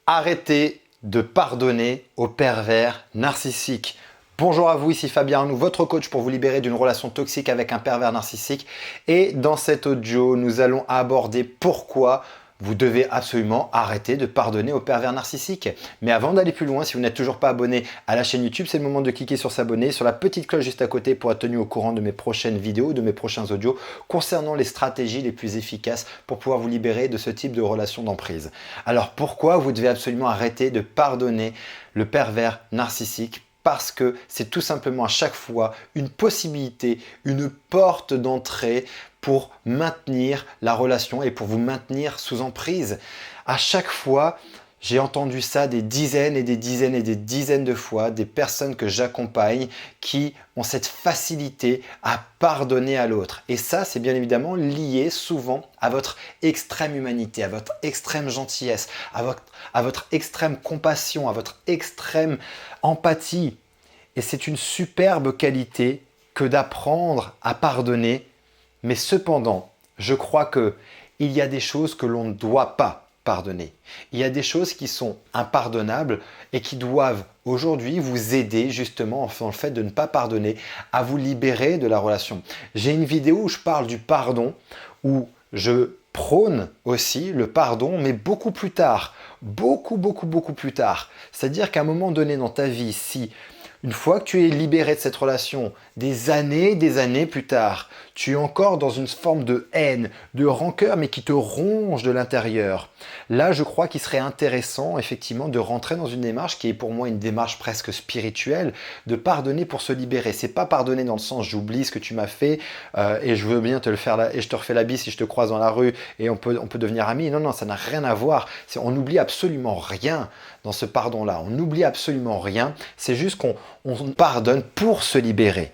Arrêtez de pardonner aux pervers narcissiques. Bonjour à vous, ici Fabien Arnoux, votre coach pour vous libérer d'une relation toxique avec un pervers narcissique. Et dans cet audio, nous allons aborder pourquoi vous devez absolument arrêter de pardonner aux pervers narcissiques. Mais avant d'aller plus loin, si vous n'êtes toujours pas abonné à la chaîne YouTube, c'est le moment de cliquer sur s'abonner, sur la petite cloche juste à côté pour être tenu au courant de mes prochaines vidéos, de mes prochains audios concernant les stratégies les plus efficaces pour pouvoir vous libérer de ce type de relation d'emprise. Alors pourquoi vous devez absolument arrêter de pardonner le pervers narcissique ? Parce que c'est tout simplement à chaque fois une possibilité, une porte d'entrée pour maintenir la relation et pour vous maintenir sous emprise. À chaque fois, j'ai entendu ça des dizaines et des dizaines et des dizaines de fois, des personnes que j'accompagne qui ont cette facilité à pardonner à l'autre. Et ça, c'est bien évidemment lié souvent à votre extrême humanité, à votre extrême gentillesse, à votre extrême compassion, à votre extrême empathie. Et c'est une superbe qualité que d'apprendre à pardonner. Mais cependant, je crois qu'il y a des choses que l'on ne doit pas pardonner. Il y a des choses qui sont impardonnables et qui doivent aujourd'hui vous aider justement dans le fait de ne pas pardonner, à vous libérer de la relation. J'ai une vidéo où je parle du pardon, où je prône aussi le pardon, mais beaucoup plus tard. Beaucoup plus tard. C'est-à-dire qu'à un moment donné dans ta vie, si une fois que tu es libéré de cette relation, des années plus tard, tu es encore dans une forme de haine, de rancœur, mais qui te ronge de l'intérieur. Là, je crois qu'il serait intéressant, effectivement, de rentrer dans une démarche qui est pour moi une démarche presque spirituelle, de pardonner pour se libérer. C'est pas pardonner dans le sens j'oublie ce que tu m'as fait et je veux bien te le faire et je te refais la bise si je te croise dans la rue et on peut devenir amis. Non, ça n'a rien à voir. On n'oublie absolument rien dans ce pardon-là. On n'oublie absolument rien. C'est juste qu'on pardonne pour se libérer.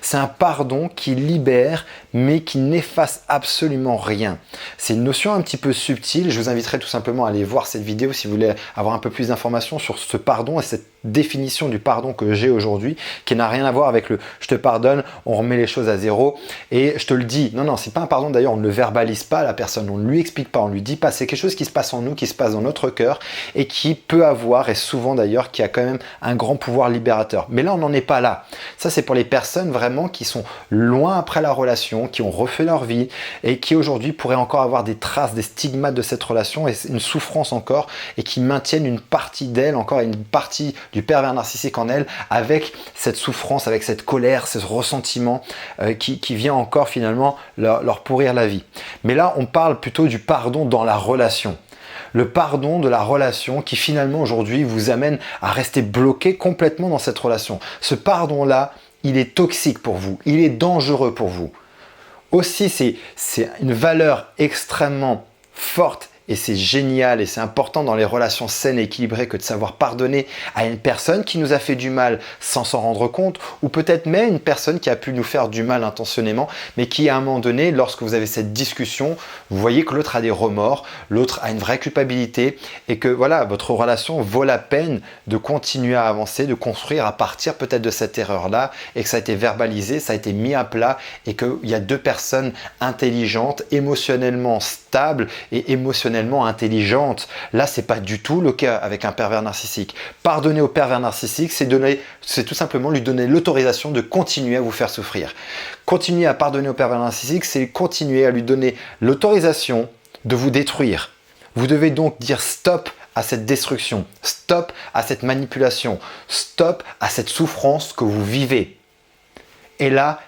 C'est un pardon qui libère, mais qui n'efface absolument rien. C'est une notion un petit peu subtile. Je vous inviterai tout simplement à aller voir cette vidéo si vous voulez avoir un peu plus d'informations sur ce pardon et cette définition du pardon que j'ai aujourd'hui, qui n'a rien à voir avec le « je te pardonne », on remet les choses à zéro et je te le dis. Non, c'est pas un pardon d'ailleurs, on ne le verbalise pas à la personne, on ne lui explique pas, on ne lui dit pas. C'est quelque chose qui se passe en nous, qui se passe dans notre cœur et qui peut avoir, et souvent d'ailleurs, qui a quand même un grand pouvoir libérateur. Mais là, on n'en est pas là. Ça, c'est pour les personnes vraiment qui sont loin après la relation, qui ont refait leur vie et qui aujourd'hui pourraient encore avoir des traces, des stigmates de cette relation et une souffrance encore et qui maintiennent une partie d'elle, encore une partie du pervers narcissique en elle avec cette souffrance, avec cette colère, ce ressentiment qui vient encore finalement leur pourrir la vie. Mais là, on parle plutôt du pardon dans la relation. Le pardon de la relation qui finalement aujourd'hui vous amène à rester bloqué complètement dans cette relation. Ce pardon-là, il est toxique pour vous, il est dangereux pour vous. Aussi, c'est une valeur extrêmement forte et c'est génial et c'est important dans les relations saines et équilibrées que de savoir pardonner à une personne qui nous a fait du mal sans s'en rendre compte ou peut-être même une personne qui a pu nous faire du mal intentionnellement mais qui à un moment donné, lorsque vous avez cette discussion, vous voyez que l'autre a des remords, l'autre a une vraie culpabilité et que voilà, votre relation vaut la peine de continuer à avancer, de construire à partir peut-être de cette erreur-là et que ça a été verbalisé, ça a été mis à plat et qu'il y a deux personnes intelligentes, émotionnellement stables et émotionnellement intelligente. Là, c'est pas du tout le cas avec un pervers narcissique. Pardonner au pervers narcissique, c'est tout simplement lui donner l'autorisation de continuer à vous faire souffrir. Continuer à pardonner au pervers narcissique, c'est continuer à lui donner l'autorisation de vous détruire. Vous devez donc dire stop à cette destruction, stop à cette manipulation, stop à cette souffrance que vous vivez. Et là,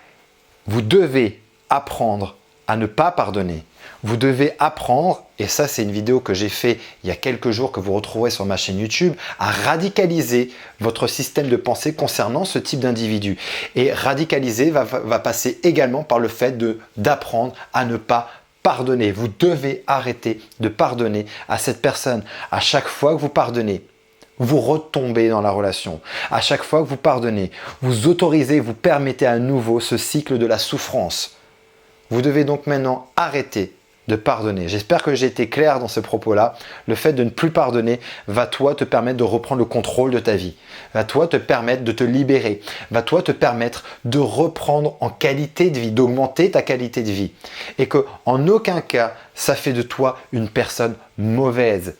vous devez apprendre à ne pas pardonner. Vous devez apprendre, et ça c'est une vidéo que j'ai fait il y a quelques jours que vous retrouverez sur ma chaîne YouTube, à radicaliser votre système de pensée concernant ce type d'individu. Et radicaliser va passer également par le fait d'apprendre à ne pas pardonner. Vous devez arrêter de pardonner à cette personne. À chaque fois que vous pardonnez, vous retombez dans la relation. À chaque fois que vous pardonnez, vous autorisez, vous permettez à nouveau ce cycle de la souffrance. Vous devez donc maintenant arrêter de pardonner. J'espère que j'ai été clair dans ce propos-là. Le fait de ne plus pardonner va toi te permettre de reprendre le contrôle de ta vie. Va toi te permettre de te libérer. Va toi te permettre de reprendre en qualité de vie, d'augmenter ta qualité de vie. Et que en aucun cas, ça fait de toi une personne mauvaise.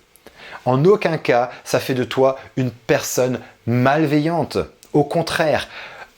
En aucun cas, ça fait de toi une personne malveillante. Au contraire,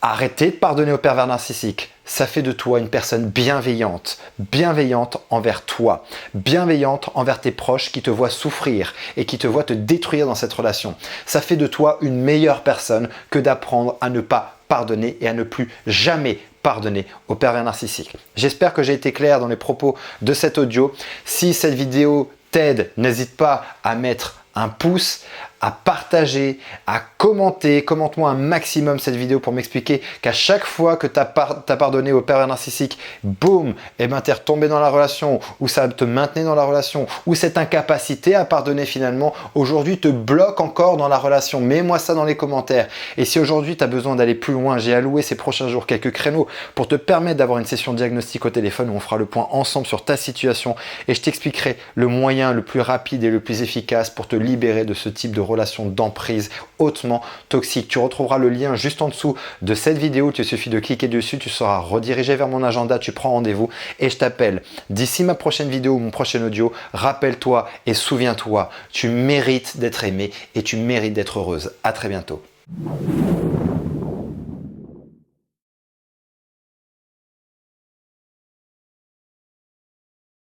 arrêtez de pardonner aux pervers narcissiques. Ça fait de toi une personne bienveillante, bienveillante envers toi, bienveillante envers tes proches qui te voient souffrir et qui te voient te détruire dans cette relation. Ça fait de toi une meilleure personne que d'apprendre à ne pas pardonner et à ne plus jamais pardonner aux pervers narcissiques. J'espère que j'ai été clair dans les propos de cet audio. Si cette vidéo t'aide, n'hésite pas à mettre un pouce, à partager, à commenter. Commente-moi un maximum cette vidéo pour m'expliquer qu'à chaque fois que tu as pardonné au pervers narcissique, boum, et ben t'es retombé dans la relation, ou ça te maintenait dans la relation, ou cette incapacité à pardonner finalement, aujourd'hui te bloque encore dans la relation. Mets-moi ça dans les commentaires. Et si aujourd'hui tu as besoin d'aller plus loin, j'ai alloué ces prochains jours quelques créneaux pour te permettre d'avoir une session diagnostique au téléphone où on fera le point ensemble sur ta situation et je t'expliquerai le moyen le plus rapide et le plus efficace pour te libérer de ce type de relation d'emprise hautement toxique. Tu retrouveras le lien juste en dessous de cette vidéo. Il suffit de cliquer dessus, tu seras redirigé vers mon agenda, tu prends rendez-vous et je t'appelle. D'ici ma prochaine vidéo ou mon prochain audio, rappelle-toi et souviens-toi, tu mérites d'être aimé et tu mérites d'être heureuse. À très bientôt.